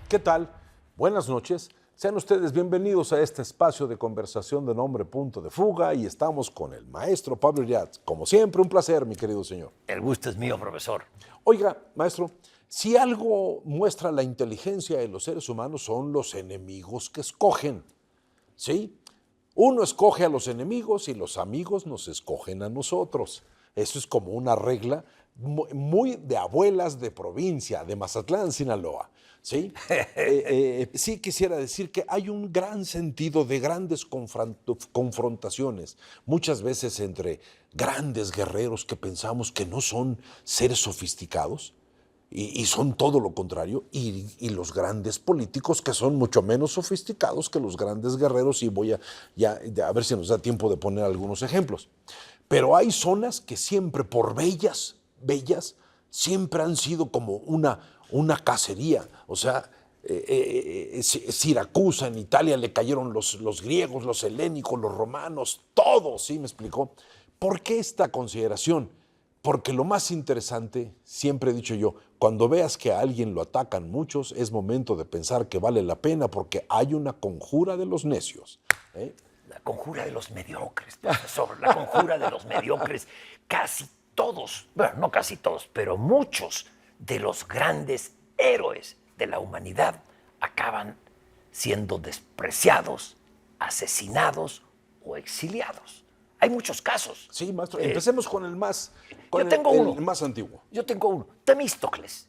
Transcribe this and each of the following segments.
¿Qué tal? Buenas noches. Sean ustedes bienvenidos a este espacio de conversación de nombre Punto de Fuga y estamos con el maestro Pablo Iriart. Como siempre, un placer, mi querido señor. El gusto es mío, profesor. Oiga, maestro, si algo muestra la inteligencia de los seres humanos son los enemigos que escogen, ¿sí? Uno escoge a los enemigos y los amigos nos escogen a nosotros. Eso es como una regla muy de abuelas de provincia, de Mazatlán, Sinaloa. ¿Sí? Sí quisiera decir que hay un gran sentido de grandes confrontaciones, muchas veces entre grandes guerreros que pensamos que no son seres sofisticados, y son todo lo contrario, y los grandes políticos que son mucho menos sofisticados que los grandes guerreros, y voy a ver si nos da tiempo de poner algunos ejemplos. Pero hay zonas que siempre, por bellas, siempre han sido como una cacería. O sea, Siracusa en Italia le cayeron los griegos, los helénicos, los romanos, todos, ¿sí me explicó? ¿Por qué esta consideración? Porque lo más interesante, siempre he dicho yo, cuando veas que a alguien lo atacan muchos, es momento de pensar que vale la pena porque hay una conjura de los necios. La conjura de los mediocres, profesor, la conjura de los mediocres. Casi todos, bueno, no casi todos, pero muchos de los grandes héroes de la humanidad acaban siendo despreciados, asesinados o exiliados. Hay muchos casos. Sí, maestro. Empecemos con el más, el más antiguo. Yo tengo uno. Temístocles.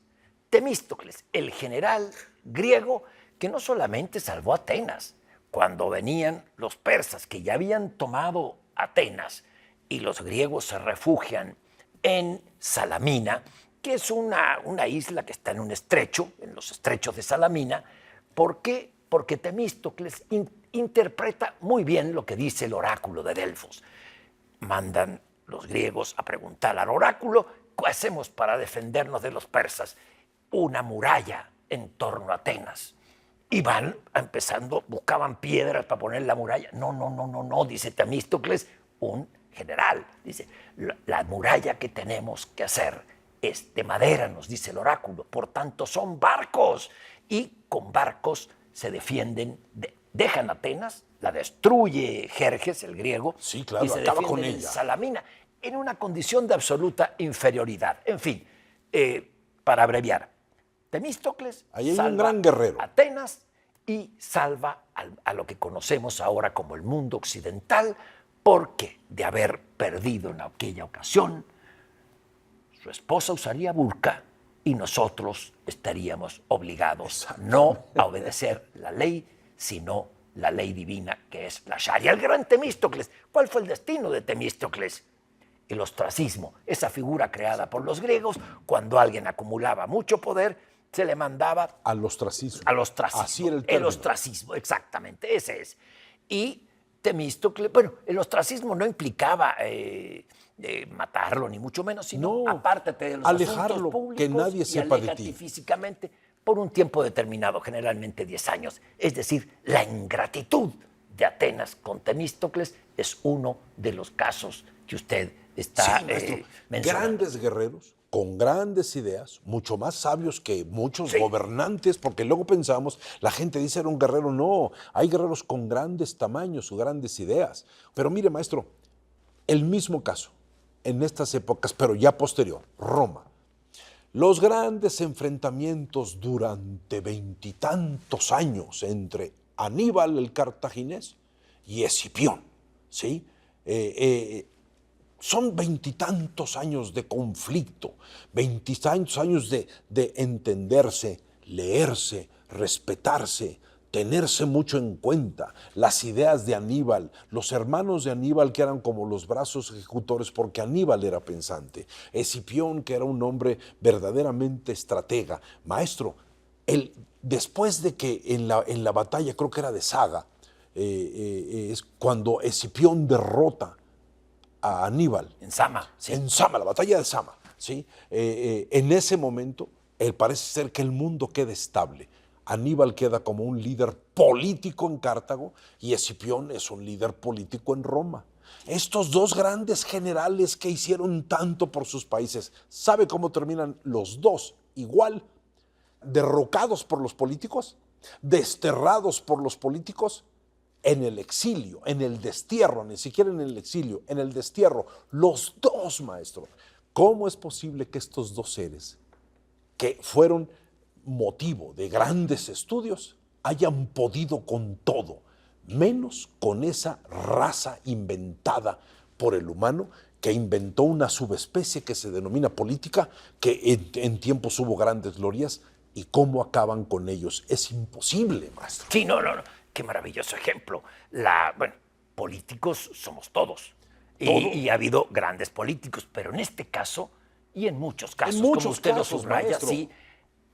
Temístocles, el general griego que no solamente salvó Atenas, cuando venían los persas que ya habían tomado Atenas y los griegos se refugian en Salamina, que es una isla que está en un estrecho, en los estrechos de Salamina. ¿Por qué? Porque Temístocles interpreta muy bien lo que dice el oráculo de Delfos. Mandan los griegos a preguntar al oráculo, ¿qué hacemos para defendernos de los persas? Una muralla en torno a Atenas. Y van empezando, buscaban piedras para poner la muralla. No, dice Temístocles, un general. Dice, la muralla que tenemos que hacer es de madera, nos dice el oráculo. Por tanto, son barcos. Y con barcos se defienden, dejan Atenas, la destruye Jerjes, el griego, sí, claro, y se acaba defienden con en ella. Salamina, en una condición de absoluta inferioridad. En fin, para abreviar, Temístocles ahí hay salva un gran guerrero. Atenas y salva a lo que conocemos ahora como el mundo occidental, porque de haber perdido en aquella ocasión, su esposa usaría burka y nosotros estaríamos obligados no a obedecer la ley, sino la ley divina que es la Sharia. El gran Temístocles. ¿Cuál fue el destino de Temístocles? El ostracismo, esa figura creada por los griegos. Cuando alguien acumulaba mucho poder, se le mandaba al ostracismo. Al ostracismo. Así era el término. El ostracismo, exactamente, ese es. Y Temístocles, bueno, el ostracismo no implicaba matarlo, ni mucho menos, sino apártate de los alejarlo, asuntos públicos, que nadie sepa de ti. Físicamente por un tiempo determinado, generalmente 10 años. Es decir, la ingratitud de Atenas con Temístocles es uno de los casos que usted está mencionando. Grandes guerreros con grandes ideas, mucho más sabios que muchos gobernantes, porque luego pensamos, la gente dice era un guerrero. No, hay guerreros con grandes tamaños o grandes ideas. Pero mire, maestro, el mismo caso en estas épocas, pero ya posterior, Roma. Los grandes enfrentamientos durante 20 y tantos años entre Aníbal el cartaginés y Escipión, ¿sí? Son 20 y tantos años de conflicto, 20 y tantos años de entenderse, leerse, respetarse, tenerse mucho en cuenta, las ideas de Aníbal, los hermanos de Aníbal que eran como los brazos ejecutores porque Aníbal era pensante, Escipión que era un hombre verdaderamente estratega. Maestro, después de que en la batalla, creo que era de Saga, es cuando Escipión derrota a Aníbal. En Sama. Sí. En Sama, la batalla de Sama. ¿Sí? En ese momento, parece ser que el mundo queda estable. Aníbal queda como un líder político en Cartago y Escipión es un líder político en Roma. Estos dos grandes generales que hicieron tanto por sus países, ¿sabe cómo terminan los dos? Igual, derrocados por los políticos, desterrados por los políticos, en el exilio, en el destierro, ni siquiera en el exilio, en el destierro, los dos, maestro. ¿Cómo es posible que estos dos seres, que fueron motivo de grandes estudios, hayan podido con todo, menos con esa raza inventada por el humano, que inventó una subespecie que se denomina política, que en tiempos hubo grandes glorias, y cómo acaban con ellos? Es imposible, maestro. Sí, no. Qué maravilloso ejemplo. Bueno, políticos somos todos. Y ha habido grandes políticos, pero en este caso, y en muchos casos, como usted lo subraya, maestro, sí,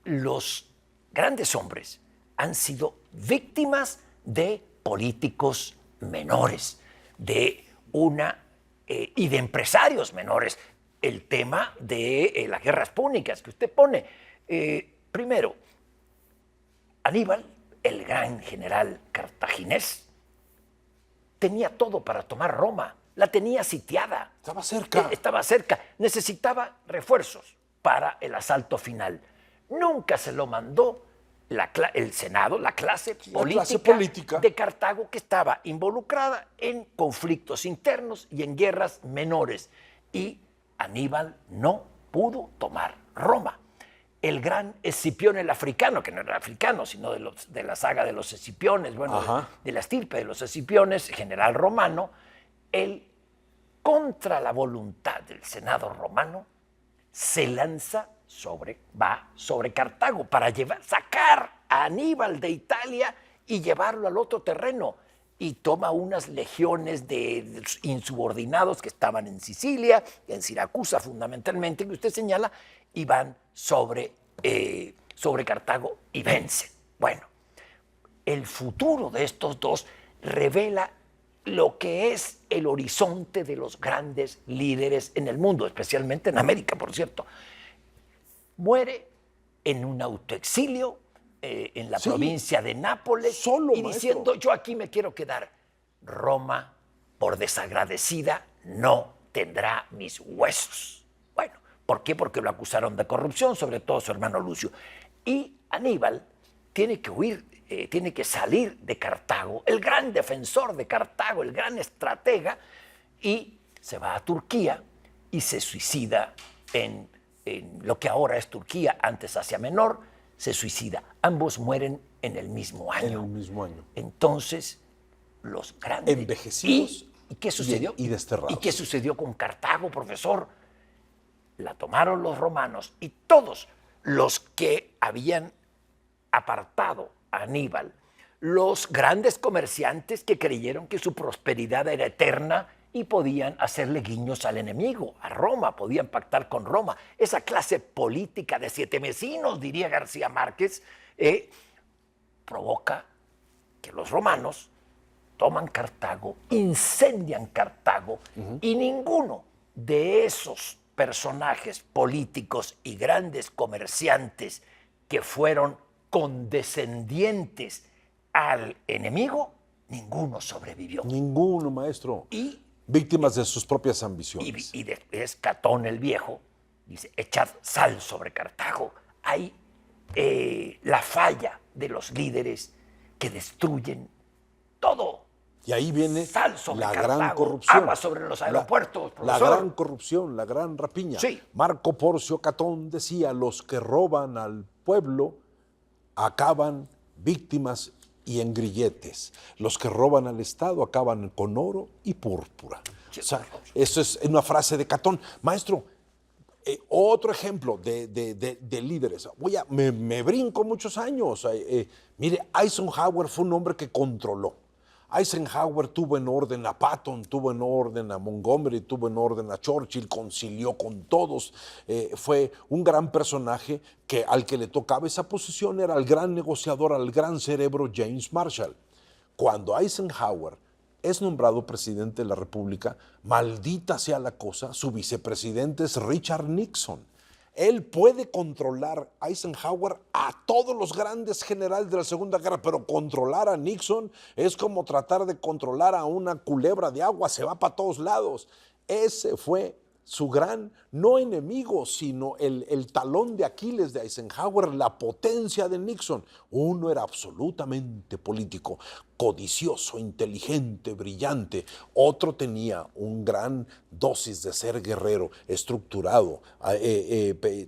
los grandes hombres han sido víctimas de políticos menores, y de empresarios menores. El tema de las guerras púnicas que usted pone. Primero, Aníbal, el gran general cartaginés, tenía todo para tomar Roma, la tenía sitiada. Estaba cerca. Estaba cerca, necesitaba refuerzos para el asalto final. Nunca se lo mandó el Senado, la clase política de Cartago, que estaba involucrada en conflictos internos y en guerras menores. Y Aníbal no pudo tomar Roma. El gran Escipión el africano, que no era africano, sino de la saga de los Escipiones, bueno, de la estirpe de los Escipiones, general romano, él, contra la voluntad del Senado romano, se lanza va sobre Cartago para sacar a Aníbal de Italia y llevarlo al otro terreno. Y toma unas legiones de insubordinados que estaban en Sicilia, en Siracusa fundamentalmente, que usted señala, y van sobre Cartago y vencen. Bueno, el futuro de estos dos revela lo que es el horizonte de los grandes líderes en el mundo, especialmente en América, por cierto. Muere en un autoexilio en la provincia de Nápoles, solo, y diciendo, maestro, yo aquí me quiero quedar. Roma, por desagradecida, no tendrá mis huesos. Bueno, ¿por qué? Porque lo acusaron de corrupción, sobre todo su hermano Lucio. Y Aníbal tiene que huir, tiene que salir de Cartago, el gran defensor de Cartago, el gran estratega, y se va a Turquía y se suicida en lo que ahora es Turquía, antes Asia Menor, se suicida. Ambos mueren en el mismo año. En el mismo año. Entonces, los grandes... Envejecidos ¿Y qué sucedió? Y desterrados. ¿Y qué sucedió con Cartago, profesor? La tomaron los romanos, y todos los que habían apartado a Aníbal, los grandes comerciantes que creyeron que su prosperidad era eterna y podían hacerle guiños al enemigo, a Roma, podían pactar con Roma. Esa clase política de siete vecinos, diría García Márquez, provoca que los romanos toman Cartago, incendian Cartago, y ninguno de esos personajes políticos y grandes comerciantes que fueron condescendientes al enemigo, ninguno sobrevivió. Ninguno, maestro. Y víctimas de sus propias ambiciones. Y después Catón el Viejo dice, echad sal sobre Cartago. Hay la falla de los líderes que destruyen todo. Y ahí viene Sal sobre la Cartago, gran corrupción. agua sobre los aeropuertos, la profesor. gran corrupción, la gran rapiña. Sí. Marco Porcio Catón decía, los que roban al pueblo acaban víctimas y en grilletes. Los que roban al Estado acaban con oro y púrpura. O sea, eso es una frase de Catón. Maestro, otro ejemplo de líderes. Me brinco muchos años. Mire, Eisenhower fue un hombre que controló. Eisenhower tuvo en orden a Patton, tuvo en orden a Montgomery, tuvo en orden a Churchill, concilió con todos. Fue un gran personaje que al que le tocaba esa posición era al gran negociador, al gran cerebro James Marshall. Cuando Eisenhower es nombrado presidente de la República, maldita sea la cosa, su vicepresidente es Richard Nixon. Él puede controlar a Eisenhower, a todos los grandes generales de la Segunda Guerra, pero controlar a Nixon es como tratar de controlar a una culebra de agua, se va para todos lados. Ese fue su gran, no enemigo, sino el talón de Aquiles de Eisenhower, la potencia de Nixon. Uno era absolutamente político, codicioso, inteligente, brillante. Otro tenía un gran dosis de ser guerrero, estructurado,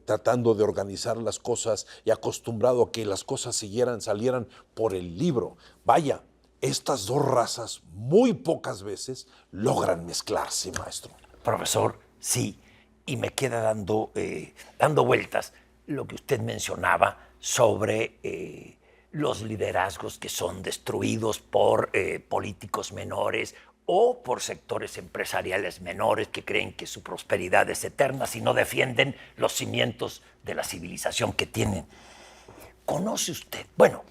tratando de organizar las cosas y acostumbrado a que las cosas salieran por el libro. Vaya, estas dos razas muy pocas veces logran mezclarse, maestro. Profesor, sí, y me queda dando vueltas lo que usted mencionaba sobre los liderazgos que son destruidos por políticos menores o por sectores empresariales menores que creen que su prosperidad es eterna si no defienden los cimientos de la civilización que tienen. ¿Conoce usted? Bueno,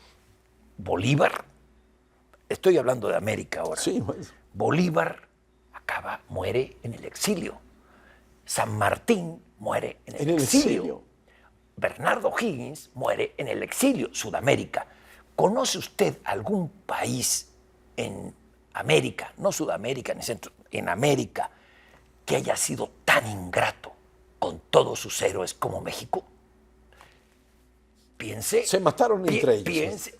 Bolívar, estoy hablando de América ahora. Sí, maestro. Bolívar muere en el exilio. San Martín muere en el exilio. Bernardo Higgins muere en el exilio, Sudamérica. ¿Conoce usted algún país en América, no Sudamérica ni Centro, en América, que haya sido tan ingrato con todos sus héroes como México? Piense. Se mataron entre ellos. Piense,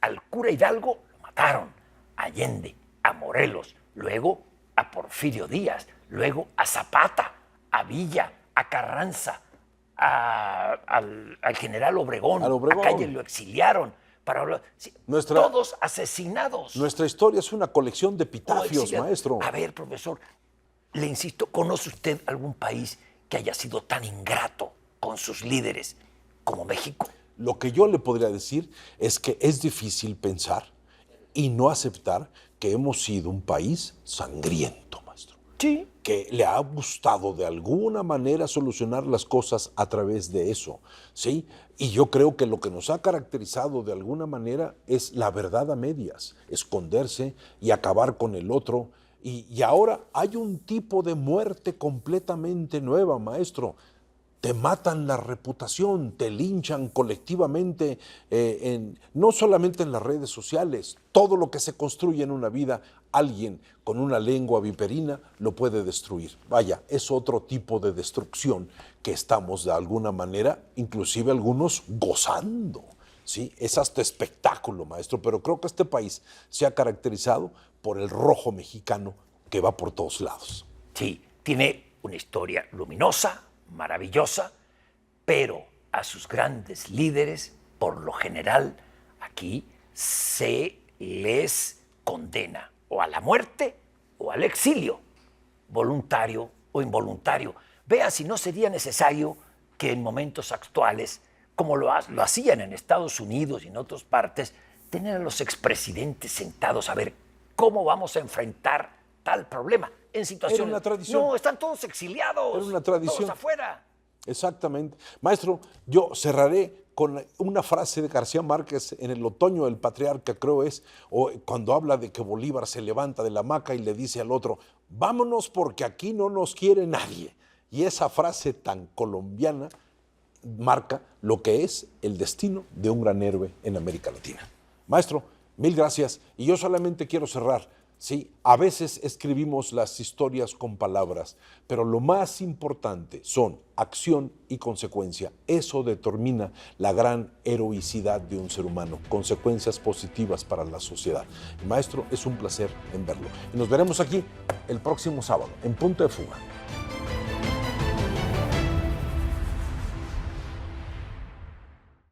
al cura Hidalgo lo mataron, a Allende, a Morelos, luego a Porfirio Díaz, luego a Zapata, a Villa, a Carranza, al general Obregón, a Calle lo exiliaron. Todos asesinados. Nuestra historia es una colección de epitafios, maestro. A ver, profesor, le insisto, ¿conoce usted algún país que haya sido tan ingrato con sus líderes como México? Lo que yo le podría decir es que es difícil pensar y no aceptar que hemos sido un país sangriento, maestro. Sí. Que le ha gustado de alguna manera solucionar las cosas a través de eso, ¿sí? Y yo creo que lo que nos ha caracterizado de alguna manera es la verdad a medias, esconderse y acabar con el otro. Y ahora hay un tipo de muerte completamente nueva, maestro. Te matan la reputación, te linchan colectivamente, no solamente en las redes sociales. Todo lo que se construye en una vida, alguien con una lengua viperina lo puede destruir. Vaya, es otro tipo de destrucción que estamos de alguna manera, inclusive algunos, gozando. ¿Sí? Es hasta espectáculo, maestro, pero creo que este país se ha caracterizado por el rojo mexicano que va por todos lados. Sí, tiene una historia luminosa, maravillosa, pero a sus grandes líderes, por lo general, aquí se les condena o a la muerte o al exilio, voluntario o involuntario. Vea si no sería necesario que en momentos actuales, como lo hacían en Estados Unidos y en otras partes, tener a los expresidentes sentados a ver cómo vamos a enfrentar tal problema. En situaciones. Era una tradición. No, están todos exiliados. Era una tradición. Todos afuera. Exactamente. Maestro, yo cerraré con una frase de García Márquez en El otoño del patriarca, creo es, o cuando habla de que Bolívar se levanta de la hamaca y le dice al otro, vámonos porque aquí no nos quiere nadie. Y esa frase tan colombiana marca lo que es el destino de un gran héroe en América Latina. Maestro, mil gracias. Y yo solamente quiero cerrar. Sí, a veces escribimos las historias con palabras, pero lo más importante son acción y consecuencia. Eso determina la gran heroicidad de un ser humano, consecuencias positivas para la sociedad. Maestro, es un placer en verlo. Y nos veremos aquí el próximo sábado, en Punto de Fuga.